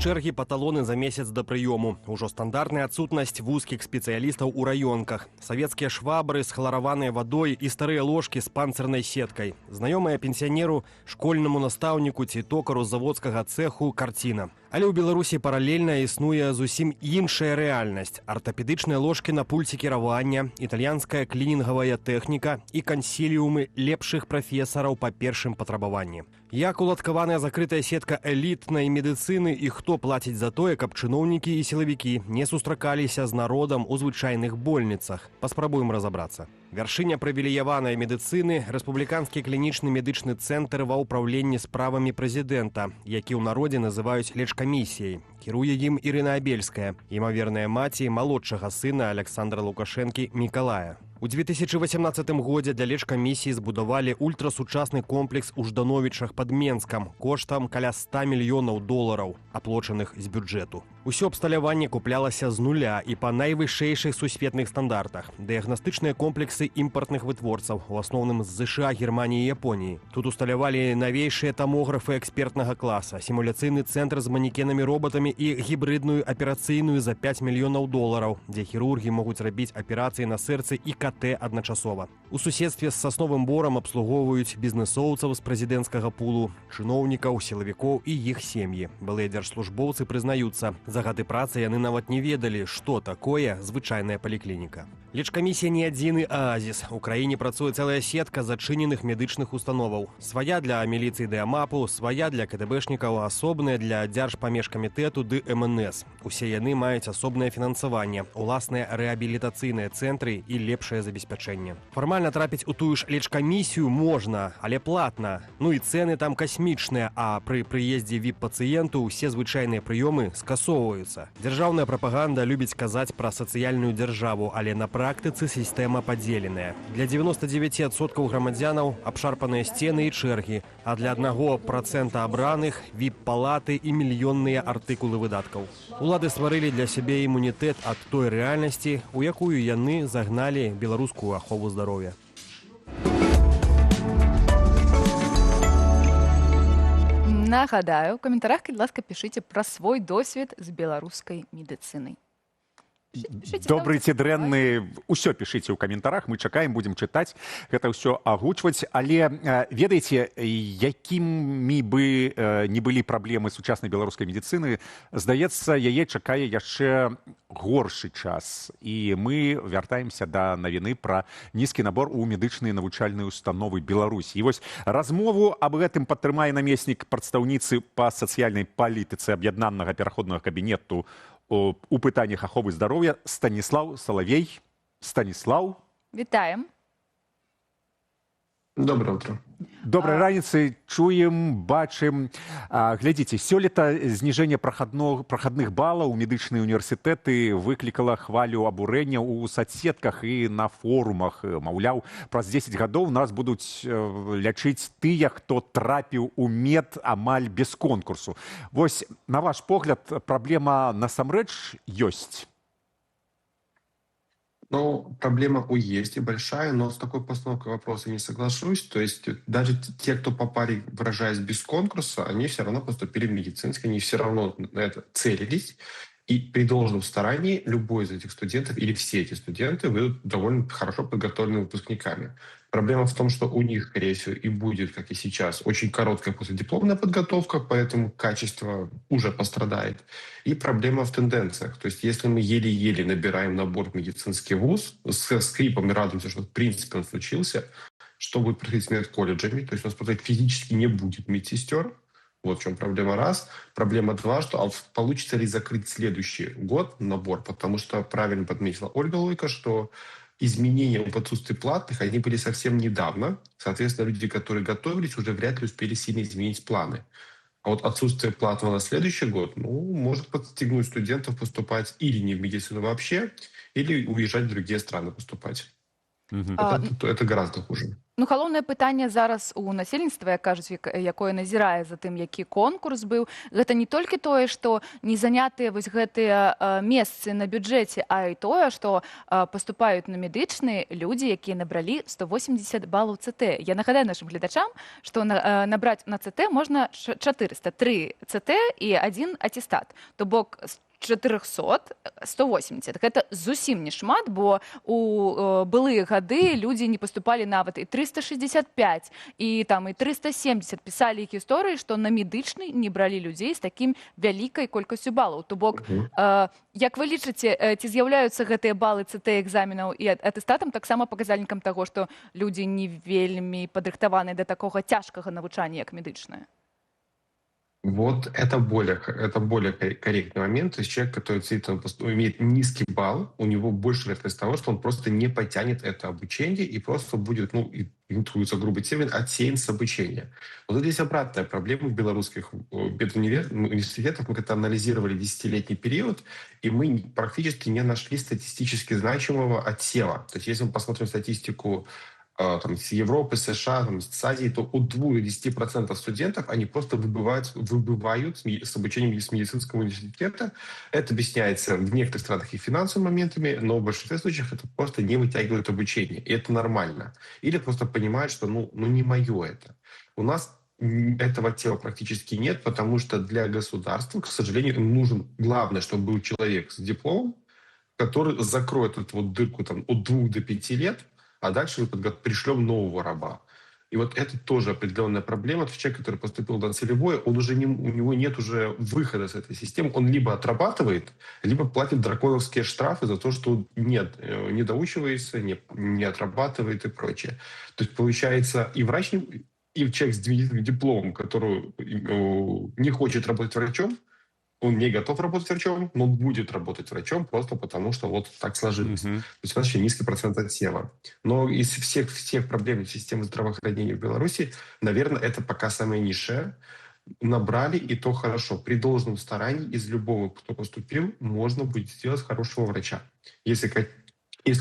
Чэргі па талоны за месяц да прыёму. Ужо стандартная адсутнасць вузкіх спецыялістаў у раёнках. Савецкія швабры з хлараванай вадой і старыя ложкі з панцырнай сеткай. Знаёмая пенсіянеру, школьнаму настаўніку ці токару заводскага цэху карціна. Але ў Беларусі паралельна існуе зусім іншая рэальнасць. Артапедычныя ложкі на пульце кіравання, італьянская клінінгавая тэхніка і кансіліумы лепшых прафесараў па першым патрабаванні. Як уладкаваная закрытая сетка элітнай медыцыны і хто плаціць за тое, каб чыноўнікі і сілавікі не сустракаліся з народам у звычайных больніцах? Паспрабуем разабрацца. Вяршыня прывілеяванай медыцыны – рэспубліканскі клінічны медычны цэнтр ва ўпраўленні справамі прэзідэнта, які ў народзе называюць лечкамісіяй. Кіруе ім Ірына Абельская, імаверная маці малодшага сына Александра Лукашэнкі Мікалая. У 2018 годзе для лечкамісіі збудавалі ультрасучасны комплекс у Ждановічах пад Менскам коштам каля 100 мільёнаў долараў, аплочаных з бюджэту. Усё абсталяванне куплялася з нуля і па найвышэйшых сусветных стандартах. Дыягнастычныя комплексы імпартных вытворцаў, у асноўным з США, Германіі і Японіі. Тут усталявалі навейшыя тамографы экспертнага класа, сімуляцыйны цэнтр з манекенамі-роботамі і гібридную аперацыйную за 5 мільёнаў долараў, дзе хірургі могуць рабіць аперацыі на сэрцы і КТ адначасова. У суседстве з Сасновым Борам абслугоўваюць бізнесоўцаў з прэзідэнцкага пулу, чыноўнікаў, сілавікоў і іх сем'і. Былыя дзяржслужбоўцы прызнаюцца, за гады працы яны нават не ведалі, што такое звычайная паліклініка. Лечкамісія не адзіны аазіс. У краіне працуе цэлая сетка зачыненых медычных установаў. Свая для міліцыі ДЭАМАПу, свая для КДБшнікаў, асобная для дзяржпамежкамітэту ды МНС. Усе яны маюць асобнае фінансаванне, уласныя рэабілітацыйныя цэнтры і лепшае забеспячэнне. Фармальна трапіць у тую ж лечкамісію можна, але платна. Ну і цэны там касмічныя, а пры прыездзе ВІП-пацыенту ўсе звычайныя прыёмы скасоўваюцца. Дзяржаўная прапаганда любіць казаць пра сацыяльную дзяржаву, але на практыцы сістэма падзеленая. Для 99% грамадзянаў абшарпаныя сцены і чэргі, а для 1% абраных ВІП-палаты і мільённыя артыкулы выдаткаў. Улады стварылі для сябе імунітэт ад той рэальнасці, у якую яны загналі беларускую ахову здароўя. Нагадаю, у каментарах, калі ласка, пішыце пра свой досвед з беларускай медыцынай. Добры ці дрэнны, усё пішыце ў каментарах, мы чакаем, будзем чытаць, гэта ўсё агучваць, але ведаеце, якімі бы не былі праблемы сучаснай беларускай медыцыны, здаецца, яе чакае яшчэ горшы час. І мы вяртаемся да навіны пра нізкі набор у медычныя навучальныя установы Беларусі. І вось размову аб гэтым падтрымае намеснік прадстаўніцы па сацыяльнай палітыцы аб'яднанага пераходнага кабінету у пытаннях аховы здароўя Станіслаў Салавей. Станіслаў. Вітаем. Доброе утро. Добрай раніцы, чуем, бачым. Глядзіце, сёлета зніжэнне прахадных балаў у медычныя універсітэты выклікала хвалю абурэння ў соцсетках і на форумах. Маўляў, праз 10 гадоў нас будуць лячыць тыя, хто трапіў у мед амаль без конкурсу. Вось, на ваш погляд, праблема насамрэч ёсць? Ну, проблема есть и большая, но с такой постановкой вопроса не соглашусь. То есть даже те, кто попали, выражаясь без конкурса, они все равно поступили в медицинский, они все равно на это целились. И при должном старании любой из этих студентов или все эти студенты выйдут довольно хорошо подготовленными выпускниками. Проблема в том, что у них, скорее всего, и будет, как и сейчас, очень короткая последипломная подготовка, поэтому качество уже пострадает. И проблема в тенденциях. То есть если мы еле-еле набираем набор в медицинский вуз, с скрипом и радуемся, что в принципе он случился, что будет происходить с медколледжами, то есть у нас просто физически не будет медсестер. Вот в чем проблема раз. Проблема два, что получится ли закрыть следующий год набор, потому что правильно подметила Ольга Лойко, что изменения в отсутствии платных, они были совсем недавно. Соответственно, люди, которые готовились, уже вряд ли успели сильно изменить планы. А вот отсутствие платного на следующий год, может подстегнуть студентов поступать или не в медицину вообще, или уезжать в другие страны поступать. А, Это гораздо хуже. Ну, галоўнае пытанне зараз у насельніцтва, як кажуць, якое назірае за тым, які конкурс быў, гэта не толькі тое, што не занятыя вось гэтыя месцы на бюджэце, а і тое, што паступаюць на медычны людзі, якія набралі 180 балаў ЦТ. Я нагадаю нашым гледачам, што набраць на ЦТ можна 400, 3 ЦТ і 1 аттестат. То бок 400, 180. Гэта зусім не шмат, бо у былыя гады людзі не паступалі нават і 365, і там і 370 пісалі іх гісторыі, што на медычны не бралі людзей з такім вялікай колькасцю балаў. То бок, як вы лічыце, ці з'яўляюцца гэтыя балы ЦТ экзаменаў і атэстатам таксама паказальнікам таго, што людзі не вельмі падрыхтаваныя да такога цяжкага навучання, як медычнае? Вот это более корректный момент. То есть человек, который действительно имеет низкий балл, у него больше вероятность того, что он просто не потянет это обучение и просто будет, интуиция, грубый термин, отсеян с обучения. Вот здесь обратная проблема в белорусских университетах. Мы как-то анализировали 10-летний период, и мы практически не нашли статистически значимого отсева. То есть если мы посмотрим статистику там, с Европы, США, там, с Азии, то от 2 до 10% студентов, они просто выбывают с обучением с медицинского университета. Это объясняется в некоторых странах и финансовыми моментами, но в большинстве случаев это просто не вытягивает обучение. И это нормально. Или просто понимают, что не мое это. У нас этого тела практически нет, потому что для государства, к сожалению, им нужен, главное, чтобы был человек с дипломом, который закроет эту вот дырку там, от 2 до 5 лет, а дальше мы пришлем нового раба. И вот это тоже определенная проблема. То есть человек, который поступил на целевое, у него нет уже выхода с этой системы. Он либо отрабатывает, либо платит драконовские штрафы за то, что не доучивается, не отрабатывает и прочее. То есть получается и врач, и человек с медицинским дипломом, который не хочет работать врачом, он не готов работать врачом, но он будет работать врачом просто потому, что вот так сложилось. То есть у нас еще низкий процент отсева. Но из всех проблем системы здравоохранения в Беларуси, наверное, это пока самое низшее. Набрали, и то хорошо. При должном старании из любого, кто поступил, можно будет сделать хорошего врача. Если,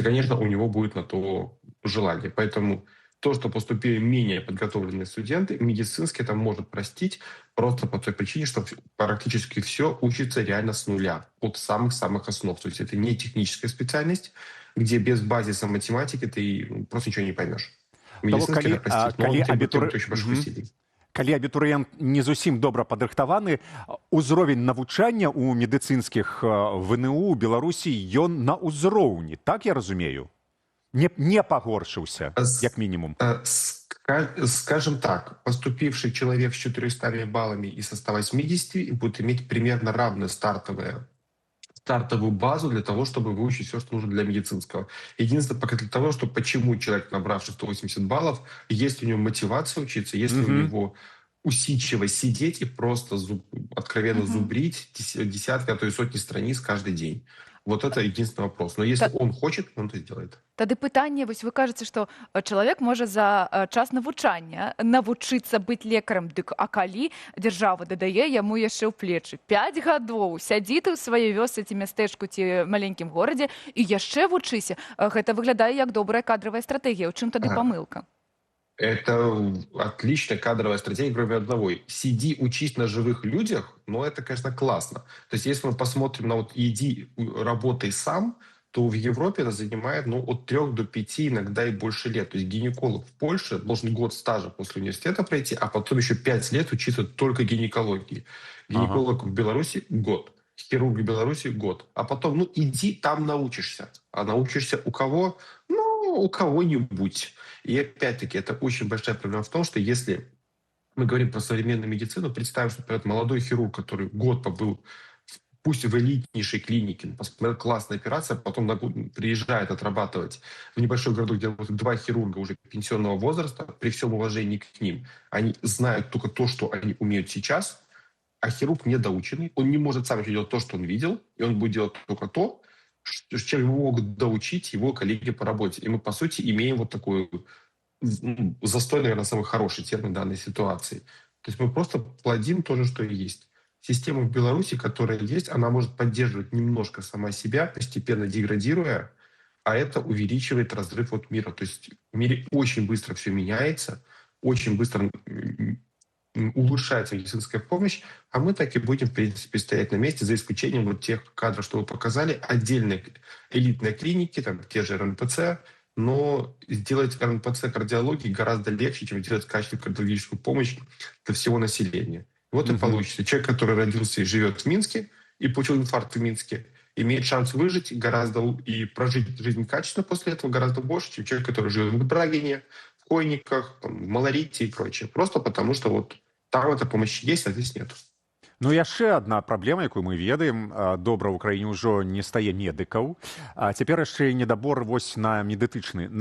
конечно, у него будет на то желание. Поэтому то, что поступили менее подготовленные студенты, медицинский это может простить просто по той причине, что практически все учится реально с нуля, от самых-самых основ. То есть это не техническая специальность, где без базиса математики ты просто ничего не поймешь. Медицинский это простить, но он требует очень больших усилий. Калі абітурыент не зусім добра падрыхтаваны, узровень навучання ў медыцынскіх ВНУ у Беларусі ён на ўзроўні, так я разумею? Не погоршился, как минимум. Скажем так, поступивший человек с 400 баллами и со 180 будет иметь примерно равную стартовую базу для того, чтобы выучить все, что нужно для медицинского. Единственное, пока для того, что почему человек, набравший 180 баллов, есть у него мотивация учиться, есть у него усидчивость сидеть и просто откровенно зубрить десятки, а то и сотни страниц каждый день. Вот это единственный вопрос. Но если он хочет, он это сделает. Тады пытанне, вось вы кажаце, што чалавек можа за час навучання навучыцца быць лекарам, дык а калі дзяржава дадае яму яшчэ ў плечы 5 гадоў, сядзі ты ў сваёй вёсцы ці мястэчку ці маленькім горадзе і яшчэ вучыся, гэта выглядае як добрая кадравая стратэгія. У чым тады памылка? Это отличная кадровая стратегия, кроме одного. Сиди, учись на живых людях, но это, конечно, классно. То есть если мы посмотрим на вот иди, работай сам, то в Европе это занимает от 3 до 5, иногда и больше лет. То есть гинеколог в Польше должен год стажа после университета пройти, а потом еще 5 лет учиться только гинекологии. Гинеколог в Беларуси — год. Хирург в Беларуси — год. А потом, иди там научишься. А научишься у кого? У кого-нибудь. И опять-таки, это очень большая проблема в том, что если мы говорим про современную медицину, представим, что, например, молодой хирург, который год побыл, пусть в элитнейшей клинике, посмотрел классная операция, потом приезжает отрабатывать в небольшой городок, где работают 2 хирурга уже пенсионного возраста, при всем уважении к ним. Они знают только то, что они умеют сейчас, а хирург недоученный, он не может сам делать то, что он видел, и он будет делать только то, чем его могут доучить его коллеги по работе. И мы, по сути, имеем вот такой застой, наверное, самый хороший термин данной ситуации. То есть мы просто плодим то же, что и есть. Система в Беларуси, которая есть, она может поддерживать немножко сама себя, постепенно деградируя, а это увеличивает разрыв от мира. То есть в мире очень быстро все меняется, очень быстро улучшается медицинская помощь, а мы так и будем, в принципе, стоять на месте, за исключением вот тех кадров, что вы показали, отдельные элитные клиники, там те же РНПЦ, но сделать РНПЦ кардиологии гораздо легче, чем делать качественную кардиологическую помощь для всего населения. Вот и получится. Человек, который родился и живет в Минске, и получил инфаркт в Минске, имеет шанс выжить гораздо и прожить жизнь качественно после этого гораздо больше, чем человек, который живет в Брагине, в Койниках, там, в Малорите и прочее. Просто потому, что вот там эта помощь есть, а здесь нет. Ну яшчэ адна праблема, якую мы ведаем, добра ў краіне ўжо не стае медыкаў, а цяпер яшчэ і недабор вось на медычныя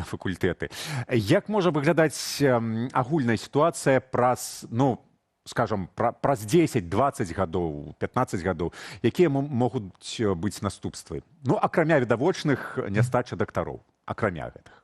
факультэты. Як можа выглядаць агульная сітуацыя праз, ну, скажем, праз 10, 20 гадоў, 15 гадоў, якія могуць быць наступствы? Ну, акрамя відавочных нястачы дактароў, акрамя гэтых.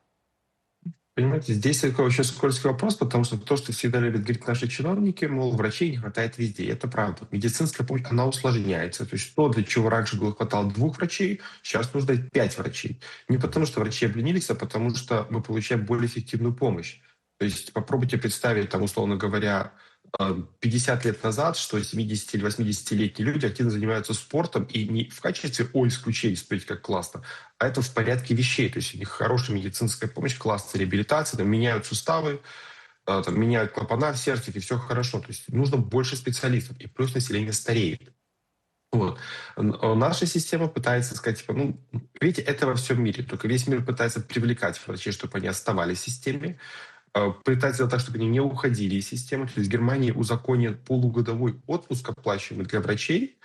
Понимаете, здесь такой очень скользкий вопрос, потому что то, что всегда любят говорить наши чиновники, мол, врачей не хватает везде. И это правда. Медицинская помощь, она усложняется. То есть то, для чего раньше было хватало 2 врачей, сейчас нужно 5 врачей. Не потому, что врачи обленились, а потому, что мы получаем более эффективную помощь. То есть попробуйте представить, там, условно говоря, 50 лет назад, что 70 или 80-летние люди активно занимаются спортом, и не в качестве исключения, смотрите, как классно, а это в порядке вещей. То есть у них хорошая медицинская помощь, классная реабилитация, там, меняют суставы, там, меняют клапана в сердце, и все хорошо. То есть нужно больше специалистов, и плюс население стареет. Вот. Наша система пытается сказать, типа, ну, видите, это во всем мире. Только весь мир пытается привлекать врачей, чтобы они оставались в системе, пытаться сделать так, чтобы они не уходили из системы. То есть в Германии узаконен полугодовой отпуск, оплачиваемый для врачей,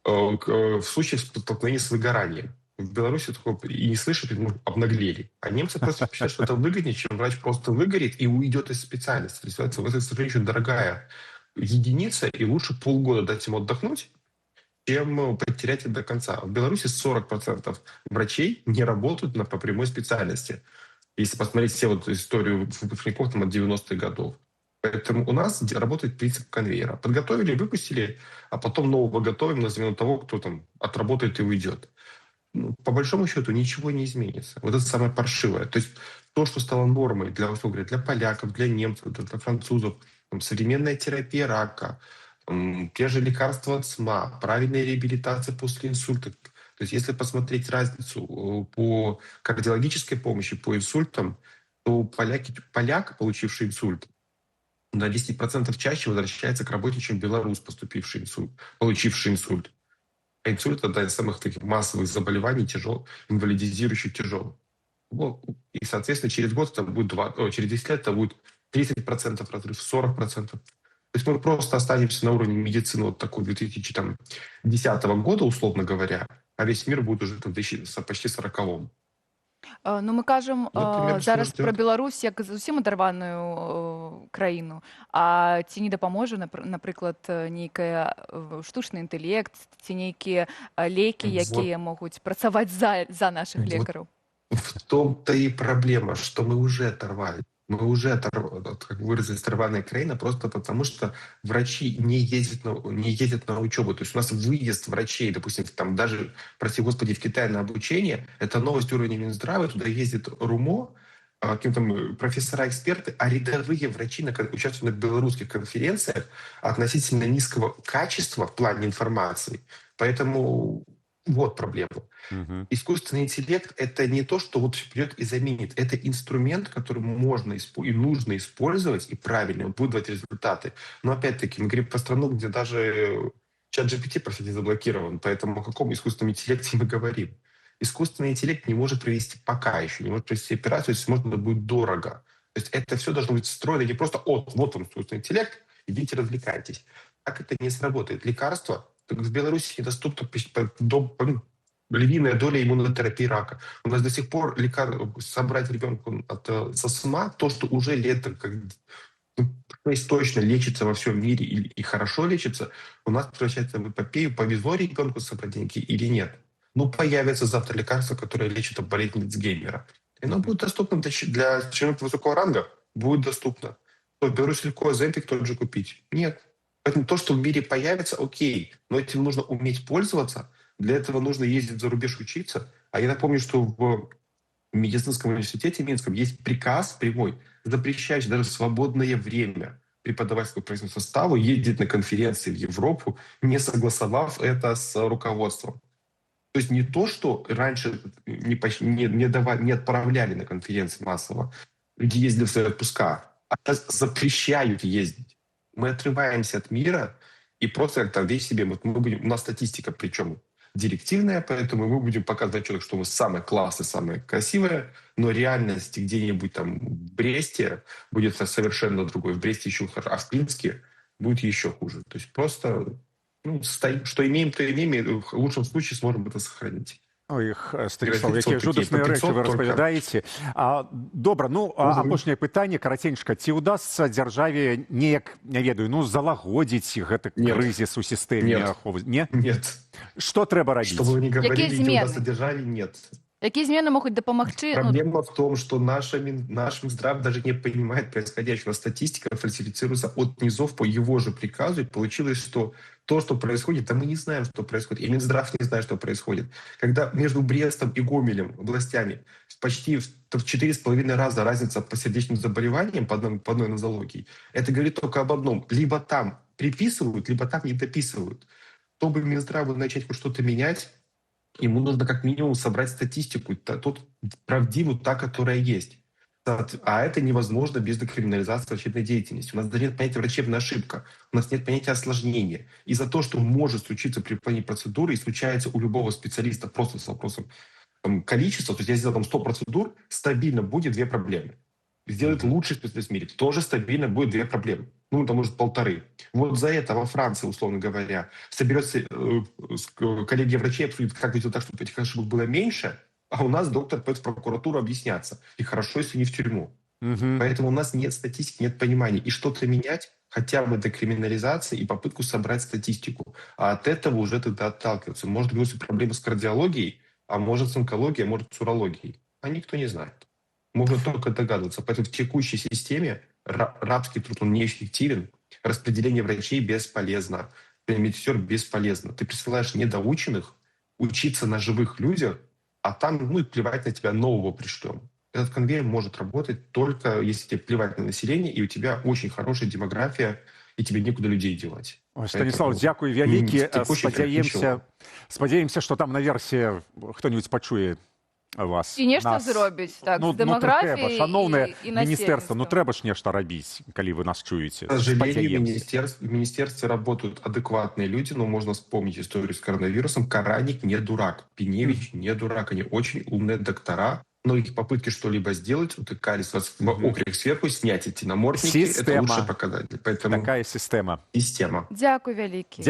в случае столкновения с выгоранием. В Беларуси такого и не слышат, и обнаглели. А немцы просто считают, что это выгоднее, чем врач просто выгорит и уйдет из специальности. То есть это, к сожалению, очень дорогая единица, и лучше полгода дать ему отдохнуть, чем потерять это до конца. В Беларуси 40% врачей не работают по прямой специальности. Если посмотреть все вот историю выпускников там, от 90-х годов. Поэтому у нас работает принцип конвейера. Подготовили, выпустили, а потом нового готовим на замену того, кто там отработает и уйдет. Ну, по большому счету ничего не изменится. Вот это самое паршивое. То есть то, что стало нормой для, условно говоря, для поляков, для немцев, для французов, там, современная терапия рака, те же лекарства от СМА, правильная реабилитация после инсульта. То есть если посмотреть разницу по кардиологической помощи, по инсультам, то поляк, получивший инсульт, на 10% чаще возвращается к работе, чем белорус, получивший инсульт. А инсульт — это одно из самых таких массовых заболеваний, инвалидизирующих тяжелых. Ну, и, соответственно, через год это будет через 10 лет это будет 30% разрыв, 40%. То есть мы просто останемся на уровне медицины вот такой 2010 года, условно говоря, а весь мир будет уже там, почти 40-м. Ну, мы кажам примерно, зараз что пра ждёт. Беларусь як зусім адарваную краіну. А ці не дапаможа, напрыклад, нейкая штучны інтэлект, ці нейкія лекі, якія могуць працаваць за нашых Вот. лекараў? В том-то и проблема, что мы уже оторвали. Мы уже как выразилась, оторванная краина, просто потому что врачи не ездят на учебу. То есть у нас выезд врачей, допустим, там даже, прости господи, в Китай на обучение, это новость уровня Минздрава, туда ездит РУМО, каким-то профессора-эксперты, а рядовые врачи участвуют на белорусских конференциях относительно низкого качества в плане информации. Поэтому вот проблема. Искусственный интеллект — это не то, что вот придет и заменит. Это инструмент, который можно и нужно использовать, и правильно выдавать результаты. Но опять-таки мы говорим про страну, где даже ChatGPT, простите, заблокирован. Поэтому о каком искусственном интеллекте мы говорим? Искусственный интеллект не может провести пока еще, не может провести операцию, если можно, это будет дорого. То есть это все должно быть встроено не просто вот вам искусственный интеллект, идите развлекайтесь. Так это не сработает. Лекарства в Беларуси недоступно львиная доля иммунотерапии рака. У нас до сих пор собрать ребенка со СМА, то, что уже летом, точно лечится во всем мире и хорошо лечится, у нас превращается в эпопею, повезло ребенку собрать деньги или нет. Ну, появится завтра лекарство, которое лечит болезнь Альцгеймера. И оно будет доступно для человека высокого ранга. Будет доступно. То Беларусь легко Оземпик тот же купить. Нет. Поэтому то, что в мире появится, окей. Но этим нужно уметь пользоваться, Для этого нужно ездить за рубеж учиться. А я напомню, что в медицинском университете Минском есть приказ прямой, запрещающий даже в свободное время преподавательскому профессиональному составу ездить на конференции в Европу, не согласовав это с руководством. То есть не то, что раньше не отправляли на конференции массово, люди ездили в свои отпуска, а сейчас запрещают ездить. Мы отрываемся от мира и просто как-то вещь себе, вот мы будем, у нас статистика, причем директивная, поэтому мы будем показывать человеку, что мы самое классное, самое красивое, но реальность где-нибудь там в Бресте будет совершенно другой. В Бресте еще хуже, а в Минске будет еще хуже. То есть просто что имеем, то имеем, и в лучшем случае сможем это сохранить. Ой, Станіслав, які жудасныя рэчы вы распавядаеце. Добра, апошняе пытанне, караценька. Ці ўдасца дзяржаве неяк, не ведаю, залагодзіць гэты крызіс у сістэме аховы? Нет. Што трэба рабіць? Что бы вы ни говорили, не удастся державе, нет. Какие змены могут дапамагчы? Проблема в том, что наш Минздрав даже не понимает происходящего. Статистика фальсифицируется от низов по его же приказу, и получилось, что то, что происходит, да мы не знаем, что происходит. И Минздрав не знает, что происходит. Когда между Брестом и Гомелем, областями, почти в 4,5 раза разница по сердечным заболеваниям по одной нозологии, это говорит только об одном. Либо там приписывают, либо там не дописывают. Чтобы Минздраву начать хоть что-то менять, ему нужно как минимум собрать статистику, правдивую, та, которая есть. А это невозможно без декриминализации врачебной деятельности. У нас даже нет понятия врачебная ошибка, у нас нет понятия осложнения. И за то, что может случиться при выполнении процедуры, и случается у любого специалиста просто с вопросом количества, то есть я сделал там 100 процедур, стабильно будет 2 проблемы. Сделает лучший специалист в мире, тоже стабильно будет 2 проблемы. Это может 1,5. Вот за это во Франции, условно говоря, соберется коллегия врачей, обсудит, как сделать так, чтобы этих ошибок было меньше, а у нас доктор пойдет в прокуратуру объясняться. И хорошо, если не в тюрьму. Поэтому у нас нет статистики, нет понимания. И что-то менять, хотя бы декриминализации и попытку собрать статистику. А от этого уже тогда отталкиваться. Может быть, проблемы с кардиологией, а может с онкологией, а может с урологией. А никто не знает. Можно только догадываться. Поэтому в текущей системе рабский труд, он неэффективен. Распределение врачей бесполезно. Медсестер бесполезно. Ты присылаешь недоученных учиться на живых людях, а там, и плевать на тебя, нового пришлем. Этот конвейер может работать только если тебе плевать на население, и у тебя очень хорошая демография, и тебе некуда людей девать. Станіслав, дзякуй вялікі. Спадзяемся, што там наверсе хто-нибудь пачуе вас. І нешта зробіць, так, з дэмаграфіяй шановнае і міністэрства, насельніцтвам. трэба ж нешта рабіць, калі вы нас чуеце. К сожалению, в министерстве работают адекватные люди, но можно вспомнить историю с коронавирусом. Караник не дурак, Пиневич не дурак, они очень умные доктора, но их попытки что-либо сделать утыкались вас в окрик сверху, снять эти намордники, это лучше показатель. Поэтому такая система. Система. Дякую вялікі.